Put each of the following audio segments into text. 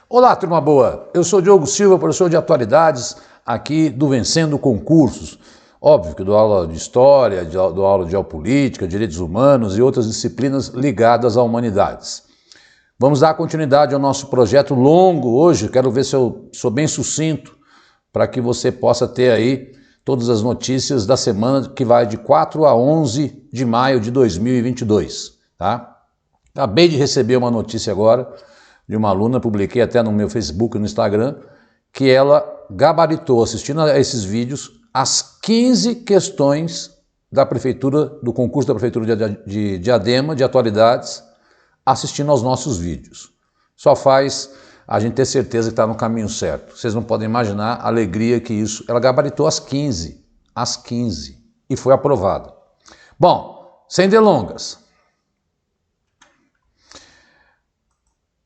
Olá, turma boa! Eu sou Diogo Silva, professor de atualidades aqui do Vencendo Concursos. Óbvio que dou aula de História, dou aula de Geopolítica, Direitos Humanos e outras disciplinas ligadas a humanidades. Vamos dar continuidade ao nosso projeto longo hoje. Quero ver se eu sou bem sucinto para que você possa ter aí todas as notícias da semana que vai de 4 a 11 de maio de 2022. Tá? Acabei de receber uma notícia agora de uma aluna, publiquei até no meu Facebook e no Instagram, que ela gabaritou, assistindo a esses vídeos, as 15 questões da prefeitura, do concurso da prefeitura de Diadema, de atualidades, assistindo aos nossos vídeos. Só faz a gente ter certeza que está no caminho certo. Vocês não podem imaginar a alegria que isso... Ela gabaritou as 15, e foi aprovada. Bom, sem delongas.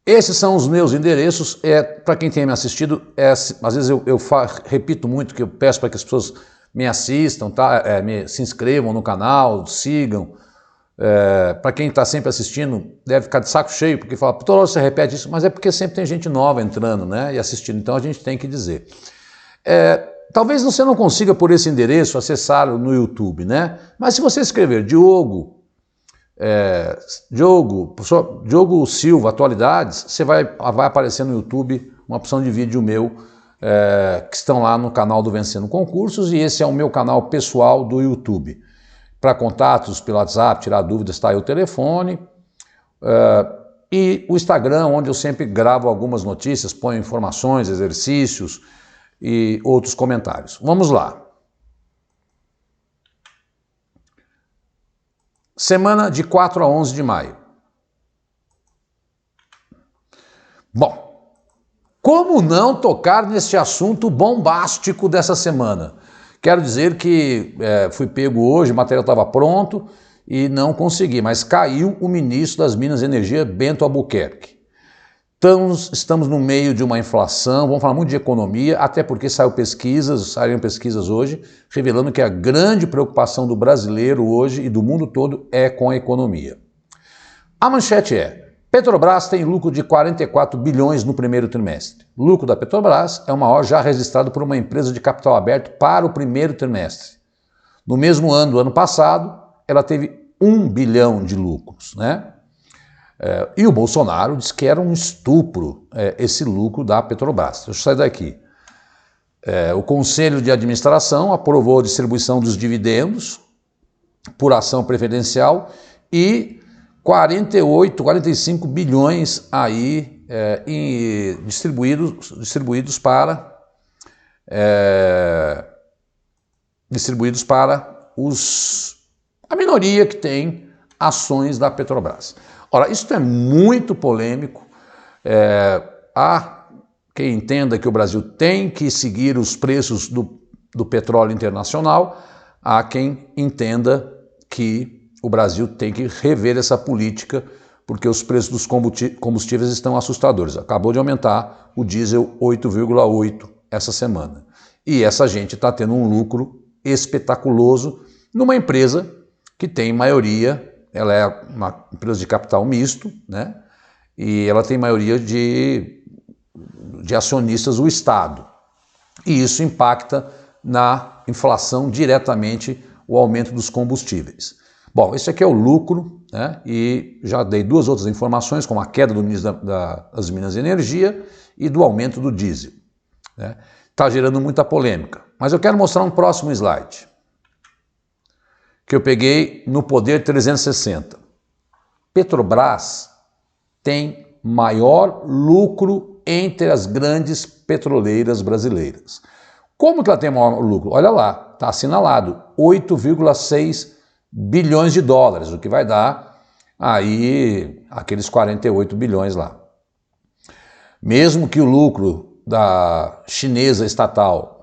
Esses são os meus endereços, para quem tem me assistido, às vezes eu repito muito, que eu peço para que as pessoas me assistam, tá? Se inscrevam no canal, sigam. Para quem está sempre assistindo, deve ficar de saco cheio, porque fala, toda hora você repete isso, mas é porque sempre tem gente nova entrando, né, e assistindo, então a gente tem que dizer. Talvez você não consiga por esse endereço acessar no YouTube, né, mas se você escrever Diogo Silva, atualidades, você vai aparecer no YouTube uma opção de vídeo meu, que estão lá no canal do Vencendo Concursos, e esse é o meu canal pessoal do YouTube. Para contatos pelo WhatsApp, tirar dúvidas, está aí o telefone, e o Instagram, onde eu sempre gravo algumas notícias, ponho informações, exercícios e outros comentários. Vamos lá. Semana de 4 a 11 de maio. Bom, como não tocar neste assunto bombástico dessa semana? Quero dizer que fui pego hoje, o material estava pronto e não consegui, mas caiu o ministro das Minas e Energia, Bento Albuquerque. Estamos no meio de uma inflação, vamos falar muito de economia, até porque saíram pesquisas hoje, revelando que a grande preocupação do brasileiro hoje e do mundo todo é com a economia. A manchete é: Petrobras tem lucro de 44 bilhões no primeiro trimestre. O lucro da Petrobras é o maior já registrado por uma empresa de capital aberto para o primeiro trimestre. No mesmo ano do ano passado, ela teve 1 bilhão de lucros, né? E o Bolsonaro disse que era um estupro esse lucro da Petrobras. Deixa eu sair daqui. O Conselho de Administração aprovou a distribuição dos dividendos por ação preferencial e 45 bilhões aí distribuídos para a minoria que tem ações da Petrobras. Ora, isso é muito polêmico. Há quem entenda que o Brasil tem que seguir os preços do petróleo internacional, há quem entenda que o Brasil tem que rever essa política, porque os preços dos combustíveis estão assustadores. Acabou de aumentar o diesel 8,8 essa semana. E essa gente está tendo um lucro espetaculoso numa empresa que tem maioria. Ela é uma empresa de capital misto, né? E ela tem maioria de acionistas, o Estado. E isso impacta na inflação diretamente, o aumento dos combustíveis. Bom, esse aqui é o lucro, né? E já dei duas outras informações, como a queda do ministro das Minas e Energia e do aumento do diesel. Está gerando muita polêmica. Mas eu quero mostrar um próximo slide, que eu peguei no Poder 360. Petrobras tem maior lucro entre as grandes petroleiras brasileiras. Como que ela tem maior lucro? Olha lá, está assinalado, 8,6 bilhões de dólares, o que vai dar aí aqueles 48 bilhões lá. Mesmo que o lucro da chinesa estatal,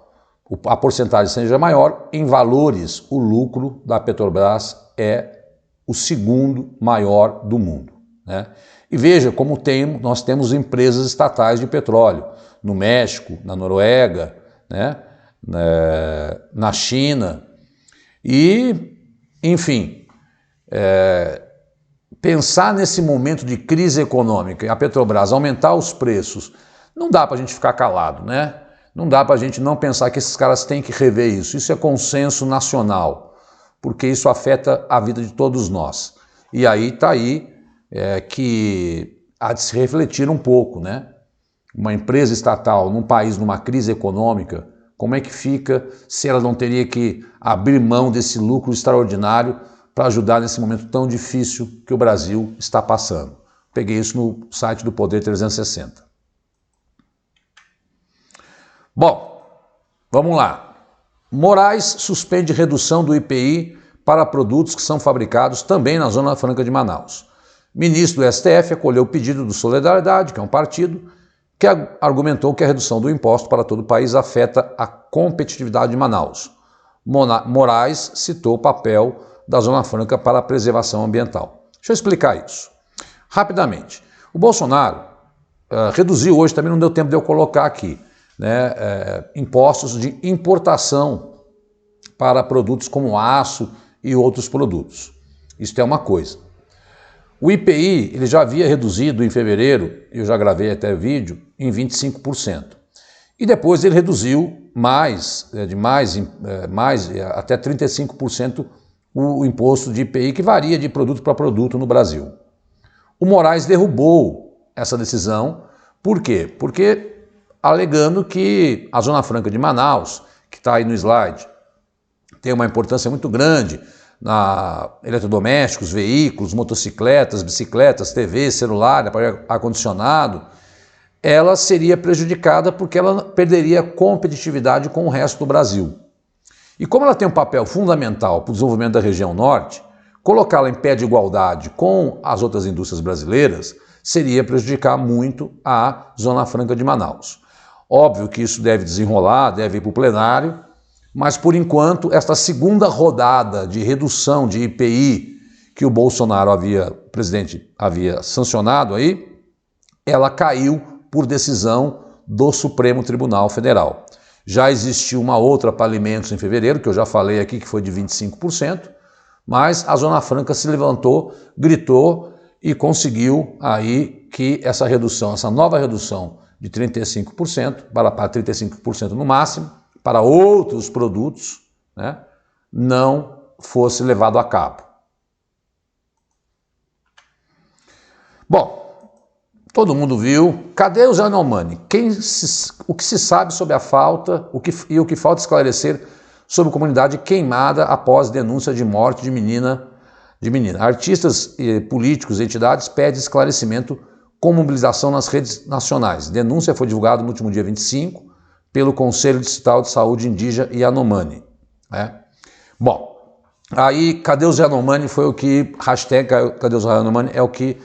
a porcentagem seja maior, em valores, o lucro da Petrobras é o segundo maior do mundo, né? E veja como nós temos empresas estatais de petróleo no México, na Noruega, né? Na China. E, enfim, pensar nesse momento de crise econômica e a Petrobras aumentar os preços Não dá para a gente ficar calado, né? Não dá para a gente não pensar que esses caras têm que rever isso. Isso é consenso nacional, porque isso afeta a vida de todos nós. E aí está aí que há de se refletir um pouco, né? Uma empresa estatal num país numa crise econômica, como é que fica se ela não teria que abrir mão desse lucro extraordinário para ajudar nesse momento tão difícil que o Brasil está passando? Peguei isso no site do Poder 360. Bom, vamos lá. Moraes suspende redução do IPI para produtos que são fabricados também na Zona Franca de Manaus. Ministro do STF acolheu o pedido do Solidariedade, que é um partido, que argumentou que a redução do imposto para todo o país afeta a competitividade de Manaus. Moraes citou o papel da Zona Franca para a preservação ambiental. Deixa eu explicar isso. Rapidamente, o Bolsonaro reduziu hoje, também não deu tempo de eu colocar aqui, né, impostos de importação para produtos como aço e outros produtos. Isso é uma coisa. O IPI ele já havia reduzido em fevereiro, eu já gravei até vídeo, em 25%. E depois ele reduziu até 35% o imposto de IPI, que varia de produto para produto no Brasil. O Moraes derrubou essa decisão. Por quê? Porque alegando que a Zona Franca de Manaus, que está aí no slide, tem uma importância muito grande na eletrodomésticos, veículos, motocicletas, bicicletas, TV, celular, ar-condicionado, ela seria prejudicada porque ela perderia competitividade com o resto do Brasil. E como ela tem um papel fundamental para o desenvolvimento da região norte, colocá-la em pé de igualdade com as outras indústrias brasileiras seria prejudicar muito a Zona Franca de Manaus. Óbvio que isso deve desenrolar, deve ir para o plenário, mas por enquanto esta segunda rodada de redução de IPI que o Bolsonaro o presidente havia sancionado aí, ela caiu por decisão do Supremo Tribunal Federal. Já existiu uma outra para alimentos em fevereiro, que eu já falei aqui, que foi de 25%, mas a Zona Franca se levantou, gritou e conseguiu aí que essa redução, essa nova redução de 35%, para 35% no máximo, para outros produtos, né, não fosse levado a cabo. Bom, todo mundo viu. Cadê o Zé Neumani? O que se sabe sobre a falta, o que falta esclarecer sobre a comunidade queimada após denúncia de morte de menina. Artistas, políticos e entidades pedem esclarecimento com mobilização nas redes nacionais. Denúncia foi divulgada no último dia 25 pelo Conselho Distrital de Saúde Indígena Yanomami. Bom, aí cadê o Zé Yanomami foi o que, hashtag cadê o Zé Yanomami é o que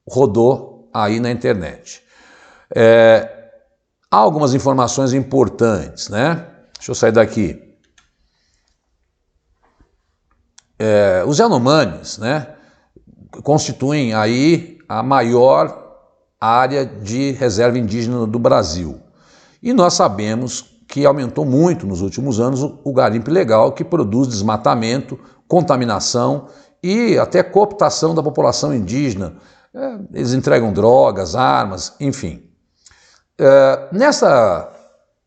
rodou aí na internet. Há algumas informações importantes, né? Deixa eu sair daqui. Os Yanomamis, né, constituem aí a maior área de reserva indígena do Brasil. E nós sabemos que aumentou muito nos últimos anos o garimpo ilegal, que produz desmatamento, contaminação e até cooptação da população indígena. Eles entregam drogas, armas, enfim. Nessa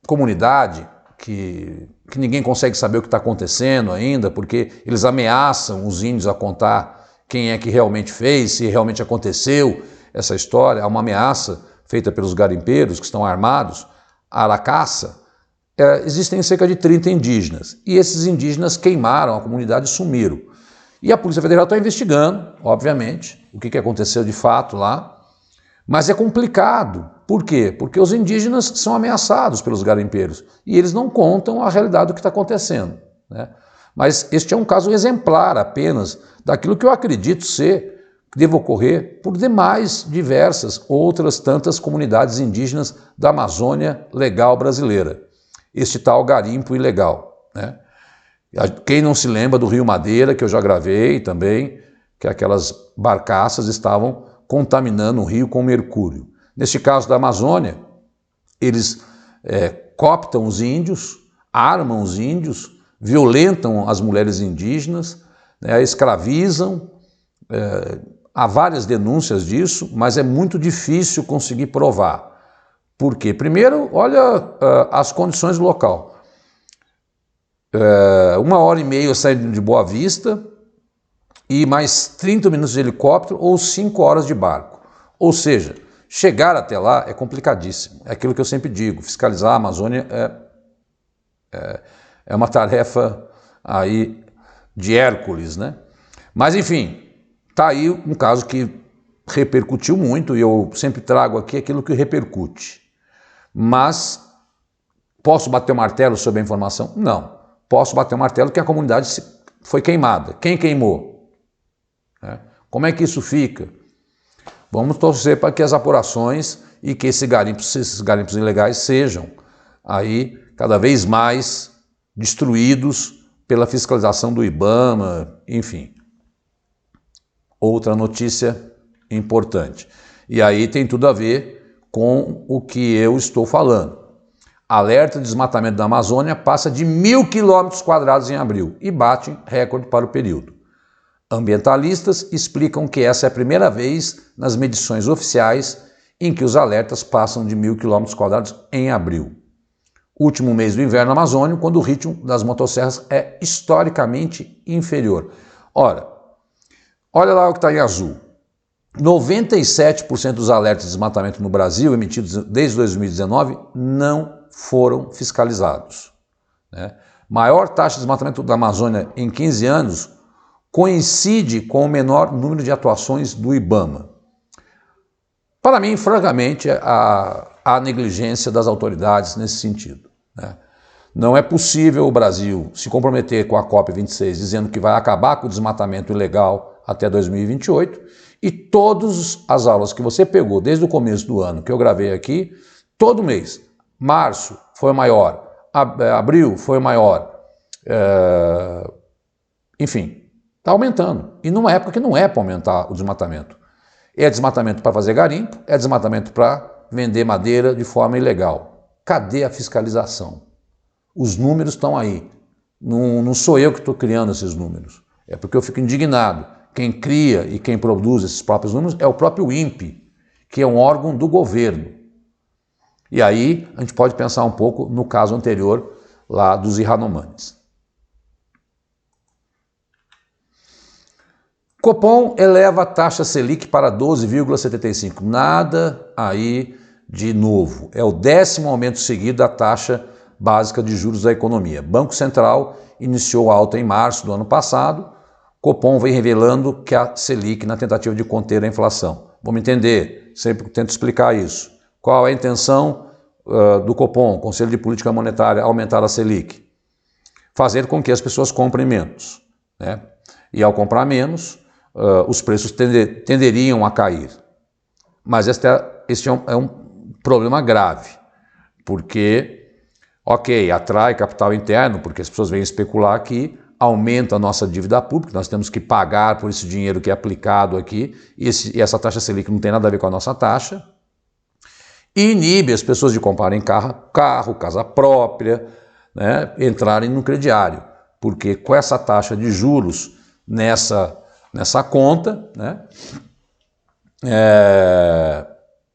comunidade, que ninguém consegue saber o que está acontecendo ainda, porque eles ameaçam os índios a contar quem é que realmente fez, se realmente aconteceu essa história. Há uma ameaça feita pelos garimpeiros que estão armados, a aracaça. Existem cerca de 30 indígenas, e esses indígenas queimaram a comunidade e sumiram. E a Polícia Federal está investigando, obviamente, o que aconteceu de fato lá, mas é complicado. Por quê? Porque os indígenas são ameaçados pelos garimpeiros e eles não contam a realidade do que está acontecendo, né? Mas este é um caso exemplar apenas daquilo que eu acredito que deva ocorrer por demais diversas outras tantas comunidades indígenas da Amazônia legal brasileira. Este tal garimpo ilegal, né? Quem não se lembra do Rio Madeira, que eu já gravei também, que aquelas barcaças estavam contaminando o rio com mercúrio. Neste caso da Amazônia, eles cooptam os índios, armam os índios, violentam as mulheres indígenas, né, escravizam. Há várias denúncias disso, mas é muito difícil conseguir provar. Por quê? Primeiro, olha as condições do local. 1h30 saindo de Boa Vista e mais 30 minutos de helicóptero ou 5 horas de barco. Ou seja, chegar até lá é complicadíssimo. É aquilo que eu sempre digo, fiscalizar a Amazônia é uma tarefa aí de Hércules, né? Mas enfim, tá aí um caso que repercutiu muito e eu sempre trago aqui aquilo que repercute. Mas posso bater o martelo sobre a informação? Não. Posso bater o martelo que a comunidade foi queimada. Quem queimou? Como é que isso fica? Vamos torcer para que as apurações e que esses garimpos ilegais sejam aí cada vez mais destruídos pela fiscalização do IBAMA, enfim. Outra notícia importante. E aí tem tudo a ver com o que eu estou falando. Alerta de desmatamento da Amazônia passa de 1.000 km² em abril e bate recorde para o período. Ambientalistas explicam que essa é a primeira vez nas medições oficiais em que os alertas passam de 1.000 km² em abril. Último mês do inverno amazônico, quando o ritmo das motosserras é historicamente inferior. Ora, olha lá o que está em azul. 97% dos alertas de desmatamento no Brasil, emitidos desde 2019, não foram fiscalizados. Maior taxa de desmatamento da Amazônia em 15 anos coincide com o menor número de atuações do IBAMA. Para mim, francamente, há negligência das autoridades nesse sentido. Não é possível o Brasil se comprometer com a COP26 dizendo que vai acabar com o desmatamento ilegal até 2028 e todas as aulas que você pegou desde o começo do ano, que eu gravei aqui, todo mês, março foi maior, abril foi maior, enfim, está aumentando. E numa época que não é para aumentar o desmatamento. É desmatamento para fazer garimpo, é desmatamento para vender madeira de forma ilegal. Cadê a fiscalização? Os números estão aí. Não sou eu que estou criando esses números. É porque eu fico indignado. Quem cria e quem produz esses próprios números é o próprio INPE, que é um órgão do governo. E aí a gente pode pensar um pouco no caso anterior lá dos Yanomamis. Copom eleva a taxa Selic para 12,75. Nada aí de novo. É o 10º aumento seguido da taxa básica de juros da economia. Banco Central iniciou a alta em março do ano passado. Copom vem revelando que a Selic na tentativa de conter a inflação. Vamos entender, sempre tento explicar isso. Qual é a intenção do Copom, Conselho de Política Monetária, aumentar a Selic? Fazer com que as pessoas comprem menos. E ao comprar menos, os preços tenderiam a cair. Mas este é um problema grave, porque, ok, atrai capital interno, porque as pessoas vêm especular aqui, aumenta a nossa dívida pública, nós temos que pagar por esse dinheiro que é aplicado aqui, e essa taxa Selic não tem nada a ver com a nossa taxa, e inibe as pessoas de comprarem carro, casa própria, entrarem no crediário, porque com essa taxa de juros nessa conta,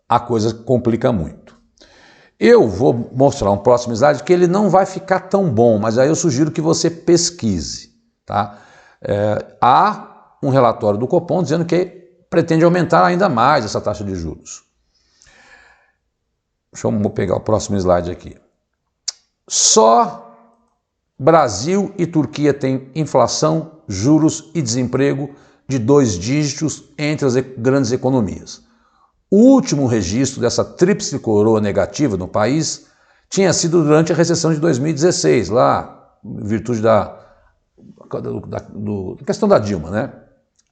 a coisa complica muito. Eu vou mostrar um próximo slide que ele não vai ficar tão bom, mas aí eu sugiro que você pesquise. Tá? Há um relatório do Copom dizendo que pretende aumentar ainda mais essa taxa de juros. Deixa eu pegar o próximo slide aqui. Só Brasil e Turquia têm inflação, juros e desemprego de 2 dígitos entre as grandes economias. O último registro dessa tríplice coroa negativa no país tinha sido durante a recessão de 2016, lá, em virtude da questão da Dilma.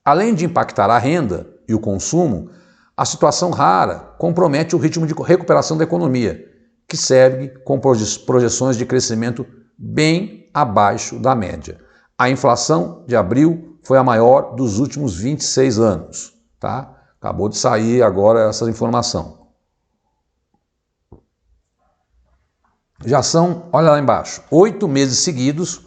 Além de impactar a renda e o consumo, a situação rara compromete o ritmo de recuperação da economia, que segue com projeções de crescimento bem abaixo da média. A inflação de abril foi a maior dos últimos 26 anos. Tá? Acabou de sair agora essa informação. Já são, olha lá embaixo, 8 meses seguidos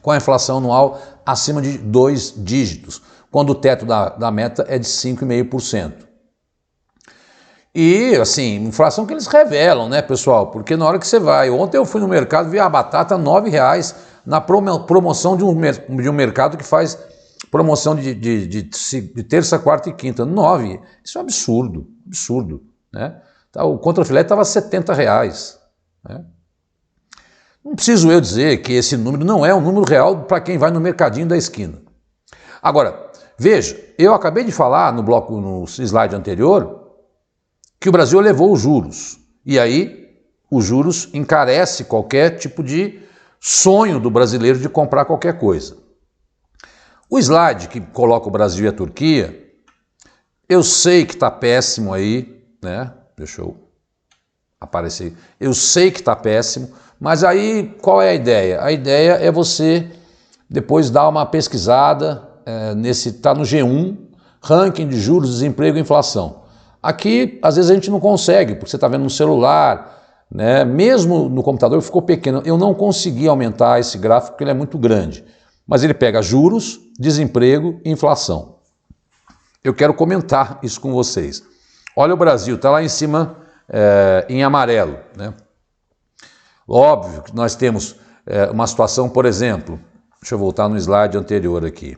com a inflação anual acima de 2 dígitos, quando o teto da meta é de 5,5%. E, assim, inflação que eles revelam, né, pessoal? Porque na hora que você vai... Ontem eu fui no mercado, vi a batata R$9 na promoção de um mercado que faz promoção de terça, quarta e quinta. 9. Isso é um absurdo, absurdo, né? O contrafilé estava R$70, né? Não preciso eu dizer que esse número não é um número real para quem vai no mercadinho da esquina. Agora, veja, eu acabei de falar no slide anterior que o Brasil elevou os juros. E aí, os juros encarece qualquer tipo de sonho do brasileiro de comprar qualquer coisa. O slide que coloca o Brasil e a Turquia, eu sei que está péssimo aí, né? Deixa eu aparecer. Eu sei que está péssimo, mas aí qual é a ideia? A ideia é você depois dar uma pesquisada tá no G1, ranking de juros, desemprego e inflação. Aqui, às vezes a gente não consegue, porque você está vendo no celular, né? Mesmo no computador ficou pequeno. Eu não consegui aumentar esse gráfico porque ele é muito grande. Mas ele pega juros, desemprego e inflação. Eu quero comentar isso com vocês. Olha o Brasil, está lá em cima em amarelo, né? Óbvio que nós temos uma situação, por exemplo, deixa eu voltar no slide anterior aqui.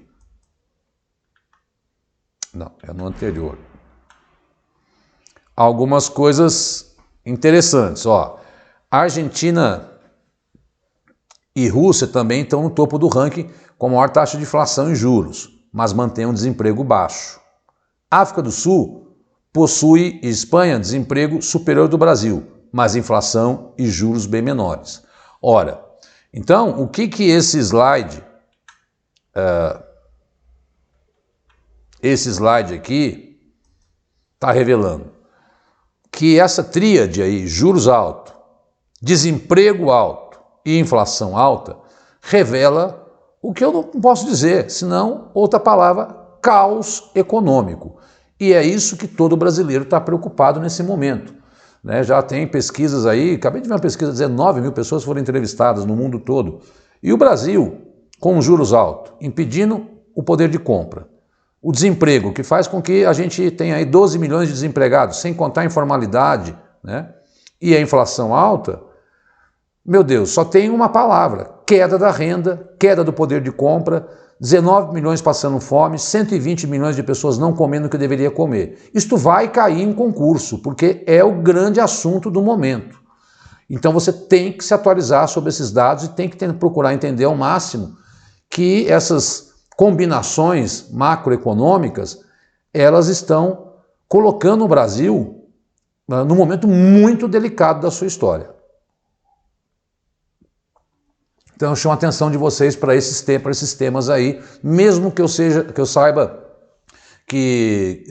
Não, é no anterior. Algumas coisas interessantes, ó. Argentina e Rússia também estão no topo do ranking com a maior taxa de inflação e juros, mas mantém um desemprego baixo. África do Sul possui, e Espanha, desemprego superior do Brasil, mas inflação e juros bem menores. Ora, então, o que esse slide aqui está revelando? Que essa tríade aí, juros altos, desemprego alto e inflação alta, revela o que eu não posso dizer, senão outra palavra, caos econômico. E é isso que todo brasileiro está preocupado nesse momento, né? Já tem pesquisas aí, acabei de ver uma pesquisa, 19 mil pessoas foram entrevistadas no mundo todo. E o Brasil, com juros altos, impedindo o poder de compra. O desemprego, que faz com que a gente tenha aí 12 milhões de desempregados, sem contar a informalidade, né? E a inflação alta, meu Deus, só tem uma palavra: queda da renda, queda do poder de compra, 19 milhões passando fome, 120 milhões de pessoas não comendo o que deveria comer. Isto vai cair em concurso, porque é o grande assunto do momento. Então você tem que se atualizar sobre esses dados e tem que procurar entender ao máximo que essas combinações macroeconômicas, elas estão colocando o Brasil num momento muito delicado da sua história. Então eu chamo a atenção de vocês para esses temas aí, mesmo que eu saiba que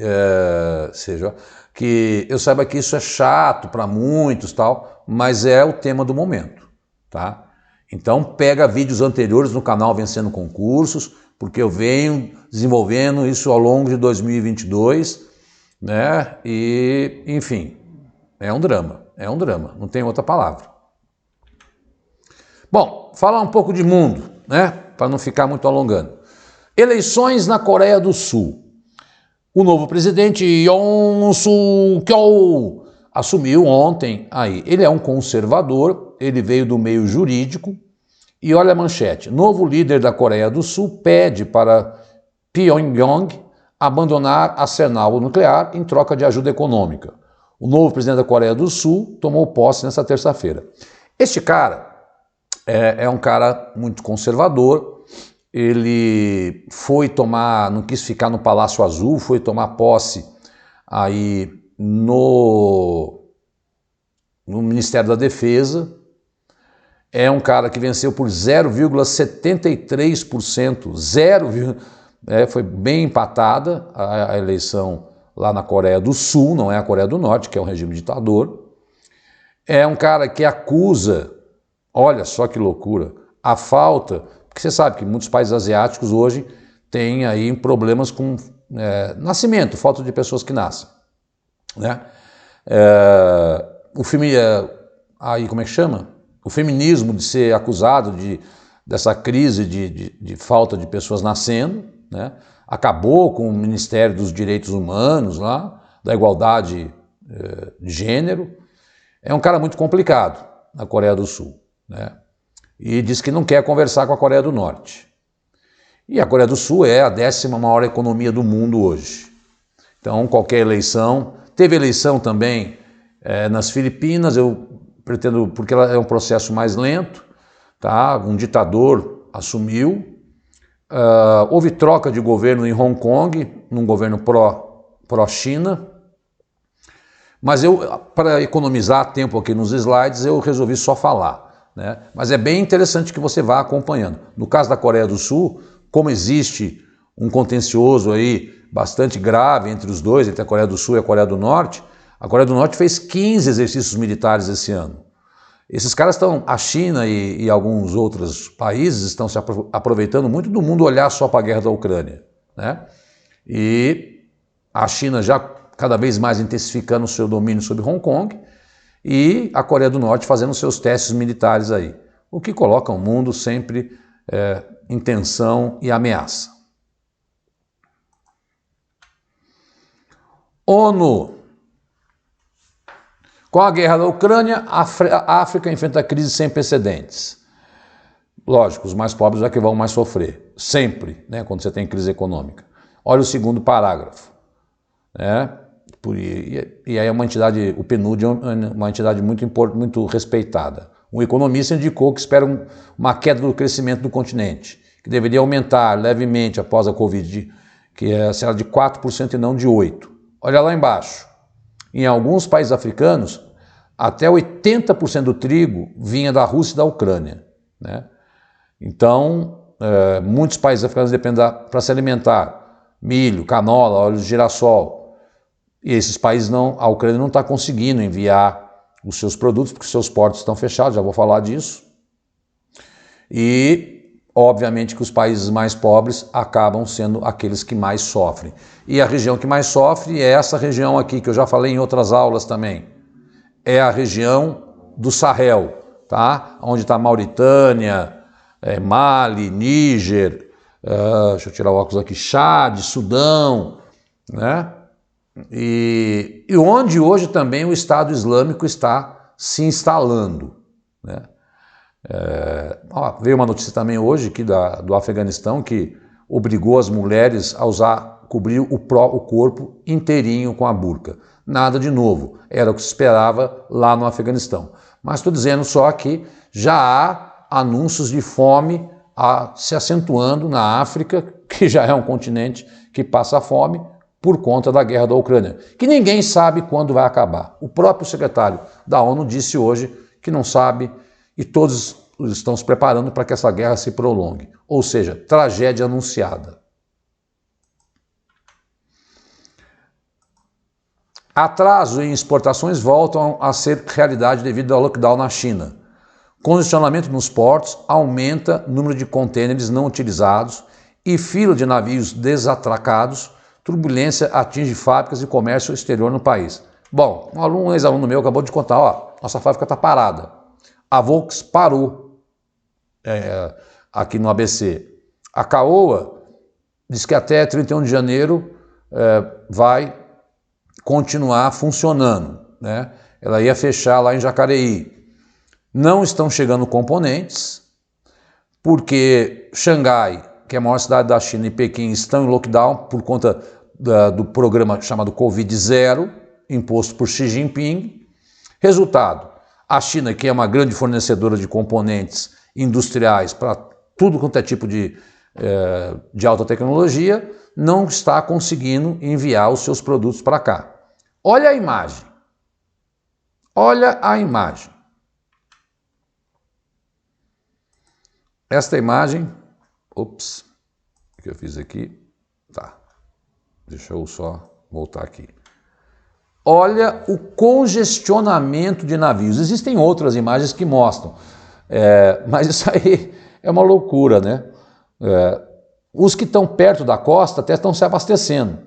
isso é chato para muitos, tal, mas é o tema do momento, tá? Então pega vídeos anteriores no canal Vencendo Concursos, porque eu venho desenvolvendo isso ao longo de 2022, né? E, enfim, é um drama, não tem outra palavra. Bom, falar um pouco de mundo, né? Para não ficar muito alongando. Eleições na Coreia do Sul. O novo presidente Yoon Suk-yeol assumiu ontem aí. Ele é um conservador, ele veio do meio jurídico. E olha a manchete: novo líder da Coreia do Sul pede para Pyongyang abandonar arsenal nuclear em troca de ajuda econômica. O novo presidente da Coreia do Sul tomou posse nesta terça-feira. Este cara é um cara muito conservador. Ele não quis ficar no Palácio Azul, foi tomar posse aí no Ministério da Defesa. É um cara que venceu por 0,73%, foi bem empatada a eleição lá na Coreia do Sul, não é a Coreia do Norte, que é um regime ditador. É um cara que acusa, olha só que loucura, a falta, porque você sabe que muitos países asiáticos hoje têm aí problemas com nascimento, falta de pessoas que nascem, né? Como é que chama? O feminismo de ser acusado dessa crise de falta de pessoas nascendo, né? Acabou com o Ministério dos Direitos Humanos lá, da Igualdade de gênero. É um cara muito complicado na Coreia do Sul, né? E diz que não quer conversar com a Coreia do Norte. E a Coreia do Sul é a 10ª maior economia do mundo hoje. Então, qualquer eleição... Teve eleição também nas Filipinas, eu pretendo, porque ela é um processo mais lento, tá? Um ditador assumiu. Houve troca de governo em Hong Kong, num governo pró-China. Mas para economizar tempo aqui nos slides, eu resolvi só falar, né? Mas é bem interessante que você vá acompanhando. No caso da Coreia do Sul, como existe um contencioso aí bastante grave entre os dois, entre a Coreia do Sul e a Coreia do Norte, a Coreia do Norte fez 15 exercícios militares esse ano. Esses caras estão, a China e alguns outros países estão se aproveitando muito do mundo olhar só para a guerra da Ucrânia, né? E a China já cada vez mais intensificando o seu domínio sobre Hong Kong e a Coreia do Norte fazendo seus testes militares aí, o que coloca o mundo sempre em tensão e ameaça. ONU. Com a guerra da Ucrânia, a África enfrenta crise sem precedentes. Lógico, os mais pobres é que vão mais sofrer, sempre, né, quando você tem crise econômica. Olha o segundo parágrafo, né? E aí é uma entidade, o PNUD é uma entidade muito respeitada. Um economista indicou que espera uma queda do crescimento do continente, que deveria aumentar levemente após a Covid, que será de 4% e não de 8%. Olha lá embaixo. Em alguns países africanos, até 80% do trigo vinha da Rússia e da Ucrânia, né? Então, muitos países africanos dependem para se alimentar milho, canola, óleo de girassol. E esses países a Ucrânia não está conseguindo enviar os seus produtos porque seus portos estão fechados, já vou falar disso. E obviamente que os países mais pobres acabam sendo aqueles que mais sofrem. E a região que mais sofre é essa região aqui, que eu já falei em outras aulas também. É a região do Sahel, tá? Onde está Mauritânia, Mali, Níger, deixa eu tirar o óculos aqui, Chad, Sudão, né? E onde hoje também o Estado Islâmico está se instalando, né? Veio uma notícia também hoje aqui do Afeganistão que obrigou as mulheres a cobrir o corpo inteirinho com a burca. Nada de novo, era o que se esperava lá no Afeganistão. Mas estou dizendo só que já há anúncios de fome se acentuando na África, que já é um continente que passa fome por conta da guerra da Ucrânia, que ninguém sabe quando vai acabar. O próprio secretário da ONU disse hoje que não sabe e todos estão se preparando para que essa guerra se prolongue. Ou seja, tragédia anunciada. Atraso em exportações voltam a ser realidade devido ao lockdown na China. Congestionamento nos portos aumenta o número de contêineres não utilizados e fila de navios desatracados. Turbulência atinge fábricas e comércio exterior no país. Bom, um ex-aluno meu acabou de contar, nossa fábrica está parada. A Volks parou aqui no ABC. A Caoa diz que até 31 de janeiro vai continuar funcionando, né? Ela ia fechar lá em Jacareí. Não estão chegando componentes, porque Xangai, que é a maior cidade da China, e Pequim estão em lockdown por conta do programa chamado Covid-0, imposto por Xi Jinping. Resultado, a China, que é uma grande fornecedora de componentes industriais para tudo quanto é tipo de alta tecnologia, não está conseguindo enviar os seus produtos para cá. Olha a imagem. Olha a imagem. Esta imagem... Ops, o que eu fiz aqui? Tá. Deixa eu só voltar aqui. Olha o congestionamento de navios. Existem outras imagens que mostram, mas isso aí é uma loucura, né? Os que estão perto da costa até estão se abastecendo.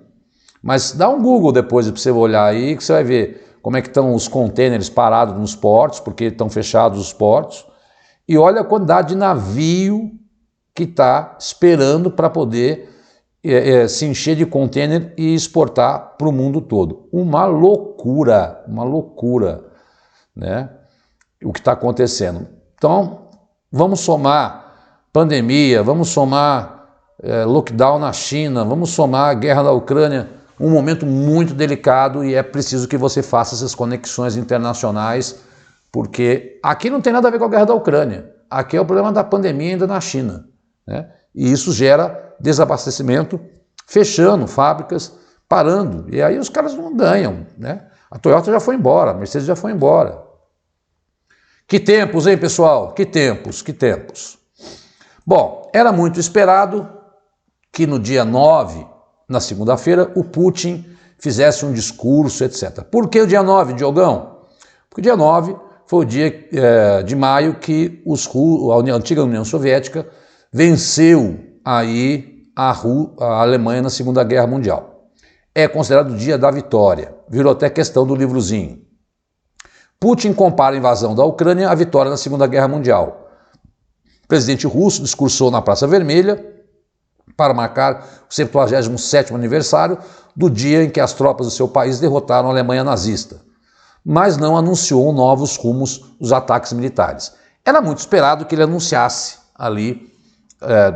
Mas dá um Google depois para você olhar aí, que você vai ver como é que estão os contêineres parados nos portos, porque estão fechados os portos. E olha a quantidade de navio que está esperando para poder se encher de contêiner e exportar para o mundo todo. Uma loucura, né? O que está acontecendo. Então, vamos somar pandemia, vamos somar lockdown na China, vamos somar a guerra da Ucrânia, um momento muito delicado e é preciso que você faça essas conexões internacionais, porque aqui não tem nada a ver com a guerra da Ucrânia, aqui é o problema da pandemia ainda na China, né? E isso gera desabastecimento, fechando fábricas, parando, e aí os caras não ganham, né? A Toyota já foi embora, a Mercedes já foi embora. Que tempos, hein, pessoal? Que tempos, que tempos. Bom, era muito esperado que no dia 9, na segunda-feira, o Putin fizesse um discurso, etc. Por que o dia 9, Diogão? Porque o dia 9 foi o dia de maio que a antiga União Soviética venceu aí a Alemanha na Segunda Guerra Mundial. É considerado o dia da vitória, virou até questão do livrozinho. Putin compara a invasão da Ucrânia à vitória na Segunda Guerra Mundial. O presidente russo discursou na Praça Vermelha para marcar o 77º aniversário do dia em que as tropas do seu país derrotaram a Alemanha nazista, mas não anunciou novos rumos dos ataques militares. Era muito esperado que ele anunciasse ali,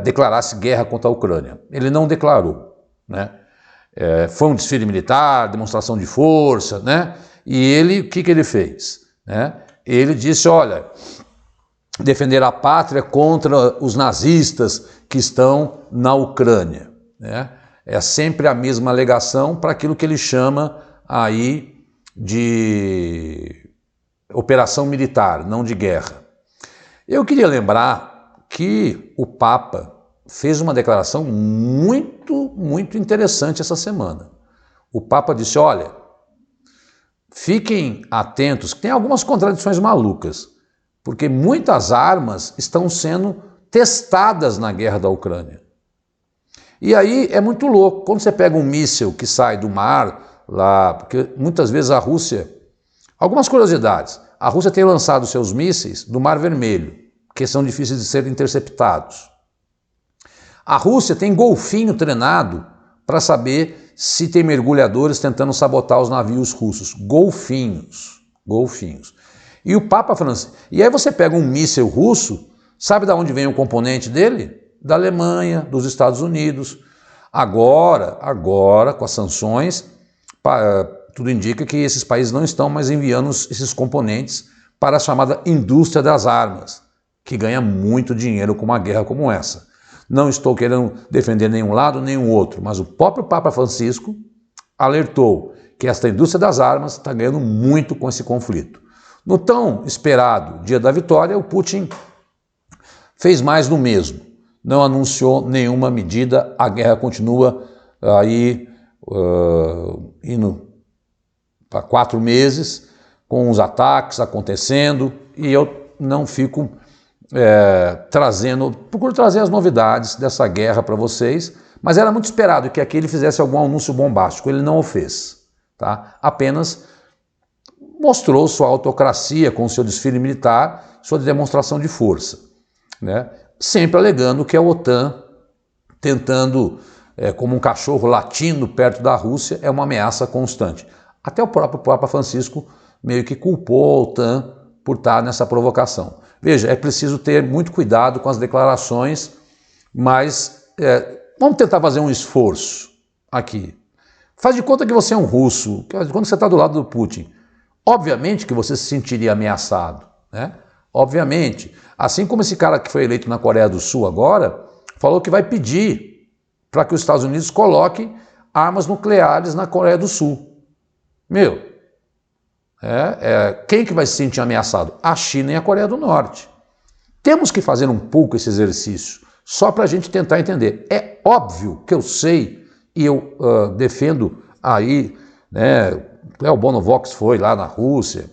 declarasse guerra contra a Ucrânia. Ele não declarou, né? Foi um desfile militar, demonstração de força, né? E ele, o que ele fez? Né? Ele disse, olha, defender a pátria contra os nazistas que estão na Ucrânia, né? É sempre a mesma alegação para aquilo que ele chama aí de operação militar, não de guerra. Eu queria lembrar que o Papa fez uma declaração muito interessante essa semana. O Papa disse, olha, fiquem atentos, que tem algumas contradições malucas, porque muitas armas estão sendo testadas na guerra da Ucrânia. E aí é muito louco, quando você pega um míssil que sai do mar, lá, porque muitas vezes a Rússia, algumas curiosidades, a Rússia tem lançado seus mísseis do Mar Vermelho, que são difíceis de serem interceptados. A Rússia tem golfinho treinado para saber se tem mergulhadores tentando sabotar os navios russos. Golfinhos. E o Papa Francisco... E aí você pega um míssil russo, sabe de onde vem o componente dele? Da Alemanha, dos Estados Unidos. Agora, com as sanções, tudo indica que esses países não estão mais enviando esses componentes para a chamada indústria das armas, que ganha muito dinheiro com uma guerra como essa. Não estou querendo defender nenhum lado nem o outro, mas o próprio Papa Francisco alertou que esta indústria das armas está ganhando muito com esse conflito. No tão esperado dia da vitória, o Putin fez mais do mesmo. Não anunciou nenhuma medida, a guerra continua aí indo para 4 meses, com os ataques acontecendo, e eu não fico procuro trazer as novidades dessa guerra para vocês, mas era muito esperado que aqui ele fizesse algum anúncio bombástico, ele não o fez, tá? Apenas mostrou sua autocracia com seu desfile militar, sua demonstração de força, né? Sempre alegando que a OTAN, tentando, como um cachorro latindo perto da Rússia, é uma ameaça constante. Até o próprio Papa Francisco meio que culpou a OTAN por estar nessa provocação. Veja, é preciso ter muito cuidado com as declarações, mas vamos tentar fazer um esforço aqui. Faz de conta que você é um russo, quando você está do lado do Putin. Obviamente que você se sentiria ameaçado, né? Obviamente. Assim como esse cara que foi eleito na Coreia do Sul agora, falou que vai pedir para que os Estados Unidos coloquem armas nucleares na Coreia do Sul. Meu, quem que vai se sentir ameaçado? A China e a Coreia do Norte. Temos que fazer um pouco esse exercício, só para a gente tentar entender. É óbvio que eu sei, e eu defendo aí, né, Cleo Bonovox foi lá na Rússia,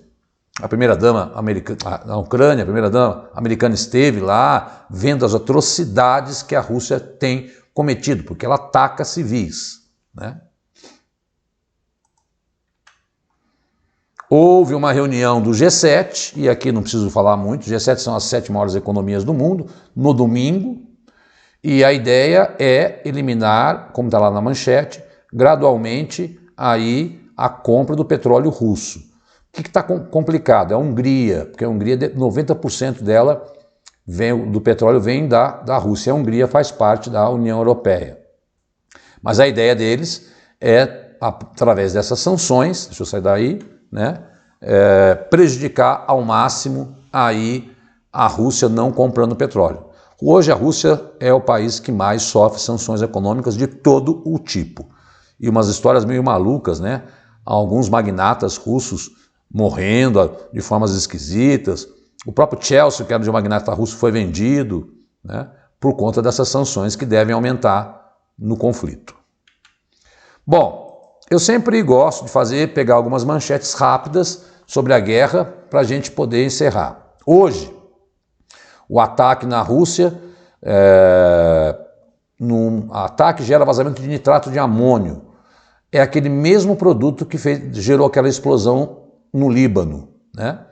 a primeira-dama americana, na Ucrânia, a primeira-dama americana esteve lá, vendo as atrocidades que a Rússia tem cometido, porque ela ataca civis, né? Houve uma reunião do G7, e aqui não preciso falar muito, G7 são as 7 maiores economias do mundo, no domingo, E a ideia é eliminar, como está lá na manchete, gradualmente aí a compra do petróleo russo. O que está complicado? É a Hungria, porque a Hungria, 90% dela do petróleo vem da Rússia. A Hungria faz parte da União Europeia. Mas a ideia deles é, através dessas sanções, deixa eu sair daí, né, prejudicar ao máximo aí a Rússia não comprando petróleo. Hoje a Rússia é o país que mais sofre sanções econômicas de todo o tipo. E umas histórias meio malucas, né? Alguns magnatas russos morrendo de formas esquisitas. O próprio Chelsea, que era de um magnata russo, foi vendido, né, por conta dessas sanções que devem aumentar no conflito. Bom, eu sempre gosto de pegar algumas manchetes rápidas sobre a guerra para a gente poder encerrar. Hoje, o ataque na Rússia, ataque gera vazamento de nitrato de amônio. É aquele mesmo produto que gerou aquela explosão no Líbano, né?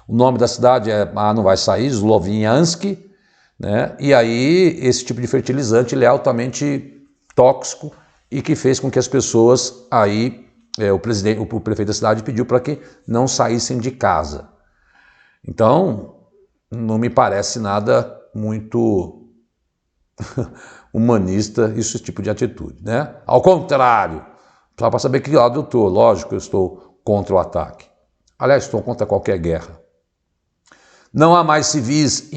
O nome da cidade não vai sair, Sloviansk, né? E aí esse tipo de fertilizante ele é altamente tóxico e que fez com que as pessoas aí, o prefeito da cidade pediu para que não saíssem de casa. Então, não me parece nada muito humanista esse tipo de atitude, né? Ao contrário, só para saber que lado eu estou, lógico que eu estou contra o ataque. Aliás, estou contra qualquer guerra. Não há mais civis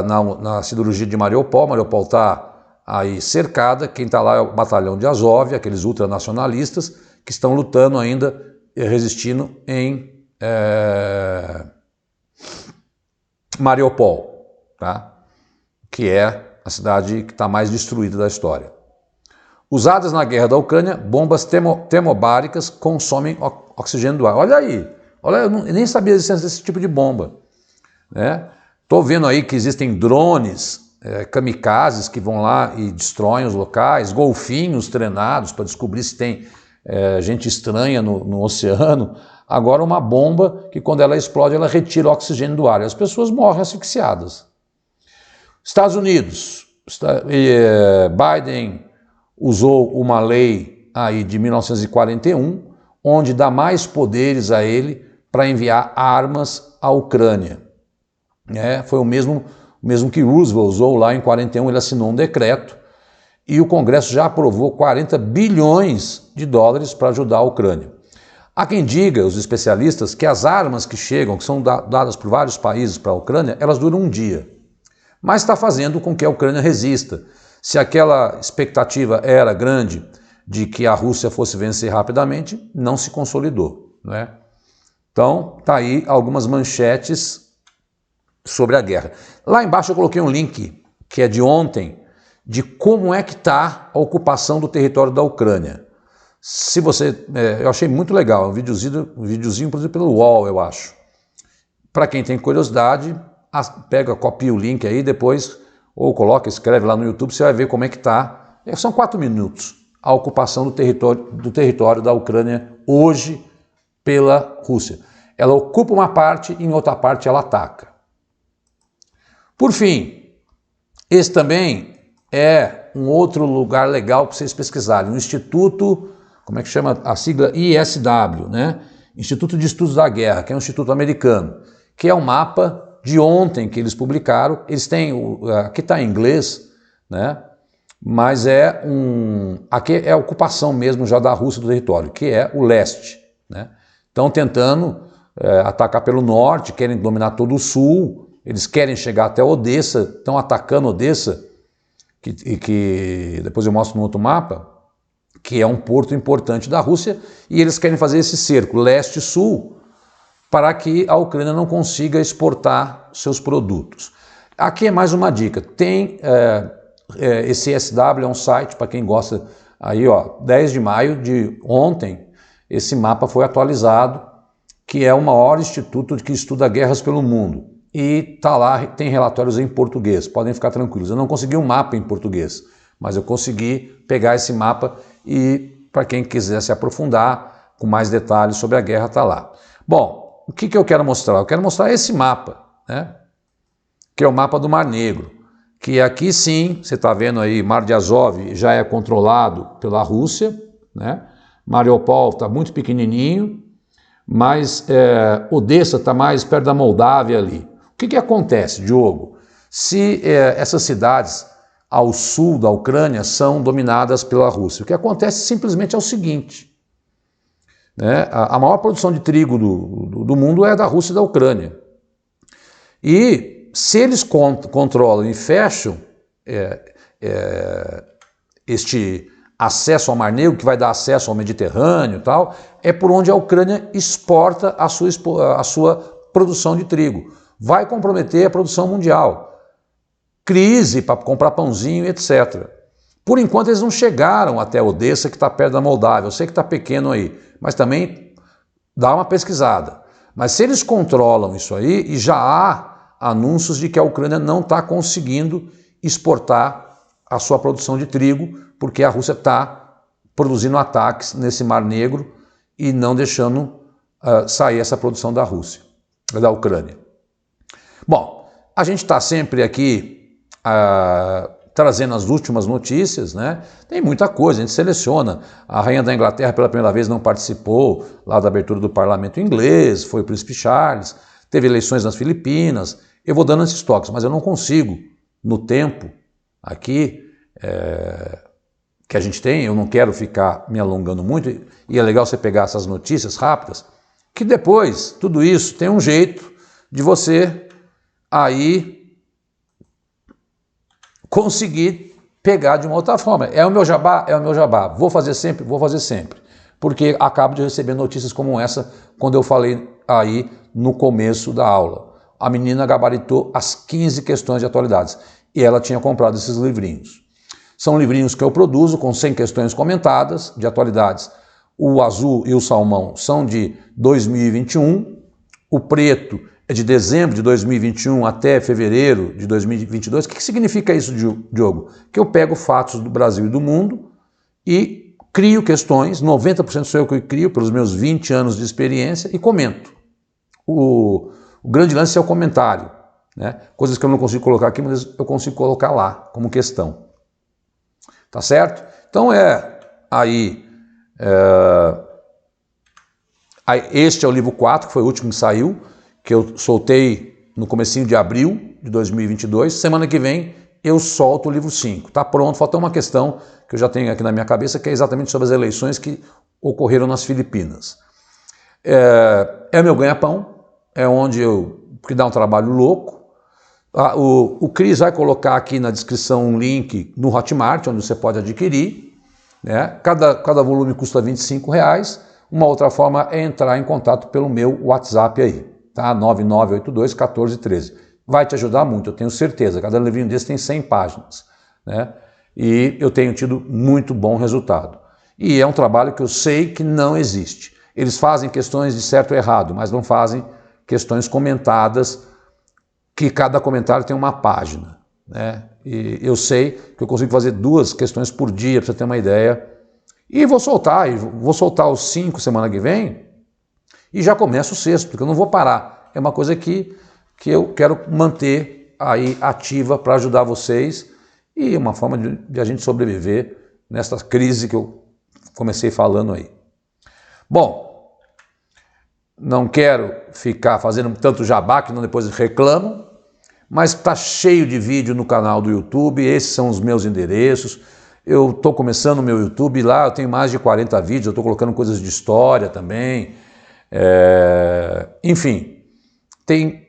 na siderurgia de Mariupol. Mariupol está aí cercada. Quem está lá é o batalhão de Azov, aqueles ultranacionalistas que estão lutando ainda e resistindo em Mariupol, tá? Que é a cidade que está mais destruída da história. Usadas na guerra da Ucrânia, bombas termobáricas consomem oxigênio do ar. Olha aí, eu nem sabia a existência desse tipo de bomba. Estou vendo aí que existem drones, kamikazes que vão lá e destroem os locais, golfinhos treinados para descobrir se tem gente estranha no oceano. Agora uma bomba que quando ela explode ela retira o oxigênio do ar e as pessoas morrem asfixiadas. Estados Unidos, Biden usou uma lei aí de 1941, onde dá mais poderes a ele para enviar armas à Ucrânia. Foi o mesmo que Roosevelt usou lá em 41, ele assinou um decreto e o Congresso já aprovou 40 bilhões de dólares para ajudar a Ucrânia. Há quem diga, os especialistas, que as armas que chegam, que são dadas por vários países para a Ucrânia, elas duram um dia. Mas está fazendo com que a Ucrânia resista. Se aquela expectativa era grande de que a Rússia fosse vencer rapidamente, não se consolidou, né? Então, tá aí algumas manchetes sobre a guerra. Lá embaixo eu coloquei um link, que é de ontem, de como é que está a ocupação do território da Ucrânia. Se você, eu achei muito legal, um videozinho produzido pelo UOL, eu acho. Para quem tem curiosidade, pega, copia o link aí, depois, ou coloca, escreve lá no YouTube, você vai ver como é que está. São 4 minutos a ocupação do território da Ucrânia hoje pela Rússia. Ela ocupa uma parte e em outra parte ela ataca. Por fim, esse também é um outro lugar legal para vocês pesquisarem, um instituto, como é que chama? A sigla ISW, né? Instituto de Estudos da Guerra, que é um instituto americano, que é um mapa de ontem que eles publicaram. Eles têm, aqui está em inglês, né? Mas aqui é a ocupação mesmo já da Rússia do território, que é o leste, né? Estão tentando atacar pelo norte, querem dominar todo o sul, eles querem chegar até Odessa, estão atacando Odessa, que depois eu mostro no outro mapa, que é um porto importante da Rússia, e eles querem fazer esse cerco leste-sul, para que a Ucrânia não consiga exportar seus produtos. Aqui é mais uma dica, tem esse SW, é um site para quem gosta, aí ó, 10 de maio de ontem, esse mapa foi atualizado, que é o maior instituto que estuda guerras pelo mundo, e tá lá, tem relatórios em português, podem ficar tranquilos. Eu não consegui um mapa em português, mas eu consegui pegar esse mapa e para quem quiser se aprofundar com mais detalhes sobre a guerra, tá lá. Bom, o que eu quero mostrar? Eu quero mostrar esse mapa, né? Que é o mapa do Mar Negro. que aqui sim, você está vendo aí, Mar de Azov já é controlado pela Rússia, né? Mariupol está muito pequenininho, mas Odessa está mais perto da Moldávia ali. O que acontece, Diogo? Se essas cidades ao sul da Ucrânia são dominadas pela Rússia, o que acontece simplesmente é o seguinte, né? A maior produção de trigo do mundo é da Rússia e da Ucrânia. E se eles controlam e fecham este acesso ao Mar Negro, que vai dar acesso ao Mediterrâneo e tal, é por onde a Ucrânia exporta a sua produção de trigo. Vai comprometer a produção mundial. Crise para comprar pãozinho, etc. Por enquanto eles não chegaram até Odessa, que está perto da Moldávia. Eu sei que está pequeno aí, mas também dá uma pesquisada. Mas se eles controlam isso aí, e já há anúncios de que a Ucrânia não está conseguindo exportar a sua produção de trigo, porque a Rússia está produzindo ataques nesse Mar Negro e não deixando sair essa produção da Rússia, da Ucrânia. Bom, a gente está sempre aqui trazendo as últimas notícias, né? Tem muita coisa, a gente seleciona. A rainha da Inglaterra pela primeira vez não participou lá da abertura do parlamento inglês, foi o príncipe Charles, teve eleições nas Filipinas. Eu vou dando esses toques, mas eu não consigo, no tempo aqui que a gente tem, eu não quero ficar me alongando muito, e é legal você pegar essas notícias rápidas, que depois, tudo isso, tem um jeito de você aí conseguir pegar de uma outra forma. É o meu jabá? É o meu jabá. Vou fazer sempre? Vou fazer sempre. Porque acabo de receber notícias como essa, quando eu falei aí no começo da aula. A menina gabaritou as 15 questões de atualidades, e ela tinha comprado esses livrinhos. São livrinhos que eu produzo com 100 questões comentadas de atualidades. O azul e o salmão são de 2021, o preto é de dezembro de 2021 até fevereiro de 2022. O que significa isso, Diogo? Que eu pego fatos do Brasil e do mundo e crio questões, 90% sou eu que crio pelos meus 20 anos de experiência, e comento. O grande lance é o comentário, né? Coisas que eu não consigo colocar aqui, mas eu consigo colocar lá como questão. Tá certo? Então este é o livro 4, que foi o último que saiu, que eu soltei no comecinho de abril de 2022. Semana que vem eu solto o livro 5. Tá pronto, falta uma questão que eu já tenho aqui na minha cabeça, que é exatamente sobre as eleições que ocorreram nas Filipinas. É meu ganha-pão, é onde que dá um trabalho louco. O Cris vai colocar aqui na descrição um link no Hotmart, onde você pode adquirir, né? Cada volume custa R$25. Uma outra forma é entrar em contato pelo meu WhatsApp aí, tá? 9982-1413. Vai te ajudar muito, eu tenho certeza. Cada livrinho desse tem 100 páginas, né? E eu tenho tido muito bom resultado. E é um trabalho que eu sei que não existe. Eles fazem questões de certo e errado, mas não fazem questões comentadas, que cada comentário tem uma página, né? E eu sei que eu consigo fazer 2 questões por dia, para você ter uma ideia. E vou soltar os 5 semana que vem, e já começo o 6º, porque eu não vou parar. É uma coisa que eu quero manter aí ativa para ajudar vocês, e uma forma de a gente sobreviver nessa crise que eu comecei falando aí. Bom, não quero ficar fazendo tanto jabá, que não depois reclamam, mas está cheio de vídeo no canal do YouTube, esses são os meus endereços. Eu estou começando o meu YouTube, lá eu tenho mais de 40 vídeos, eu estou colocando coisas de história também, enfim, tem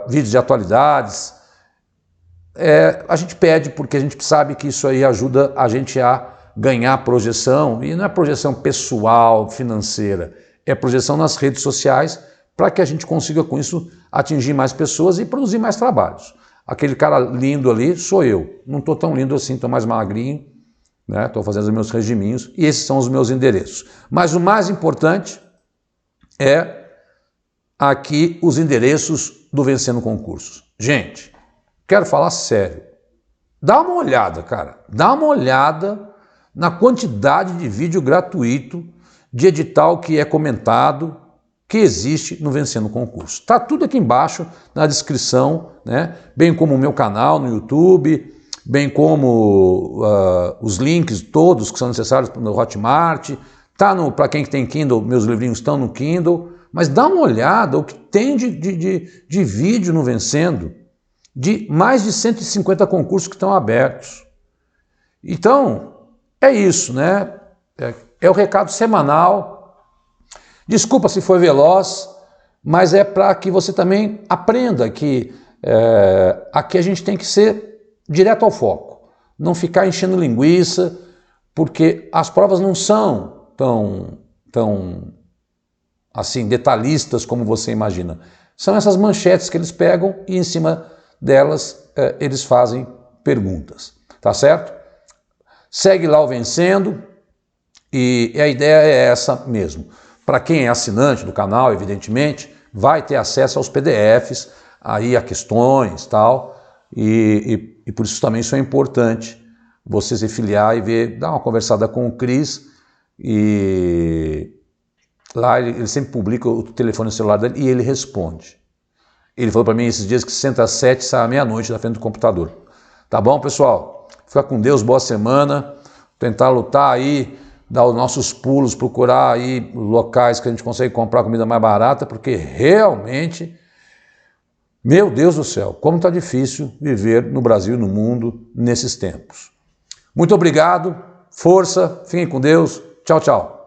vídeos de atualidades. A gente pede porque a gente sabe que isso aí ajuda a gente a ganhar projeção, e não é projeção pessoal, financeira, é projeção nas redes sociais, para que a gente consiga com isso atingir mais pessoas e produzir mais trabalhos. Aquele cara lindo ali sou eu, não estou tão lindo assim, estou mais magrinho, né? Estou fazendo os meus regiminhos, e esses são os meus endereços. Mas o mais importante é aqui os endereços do Vencendo Concursos. Gente, quero falar sério, dá uma olhada, cara, dá uma olhada na quantidade de vídeo gratuito, de edital que é comentado, que existe no Vencendo Concurso. Está tudo aqui embaixo na descrição, né? Bem como o meu canal no YouTube, bem como os links todos que são necessários no Hotmart. Tá para quem tem Kindle, meus livrinhos estão no Kindle, mas dá uma olhada o que tem de vídeo no Vencendo, de mais de 150 concursos que estão abertos. Então, é isso, né? É o recado semanal. Desculpa se foi veloz, mas é para que você também aprenda que aqui a gente tem que ser direto ao foco, não ficar enchendo linguiça, porque as provas não são tão assim detalhistas como você imagina. São essas manchetes que eles pegam e em cima delas eles fazem perguntas, tá certo? Segue lá o Vencendo e a ideia é essa mesmo. Para quem é assinante do canal, evidentemente, vai ter acesso aos PDFs, aí a questões e tal, e por isso também isso é importante, você se filiar e ver, dar uma conversada com o Cris, e lá ele sempre publica o telefone celular dele e ele responde. Ele falou para mim esses dias que senta às 7 e sai à meia-noite da frente do computador. Tá bom, pessoal? Fica com Deus, boa semana, tentar lutar aí, dar os nossos pulos, procurar aí locais que a gente consegue comprar comida mais barata, porque realmente, meu Deus do céu, como está difícil viver no Brasil e no mundo nesses tempos. Muito obrigado, força, fiquem com Deus, tchau, tchau.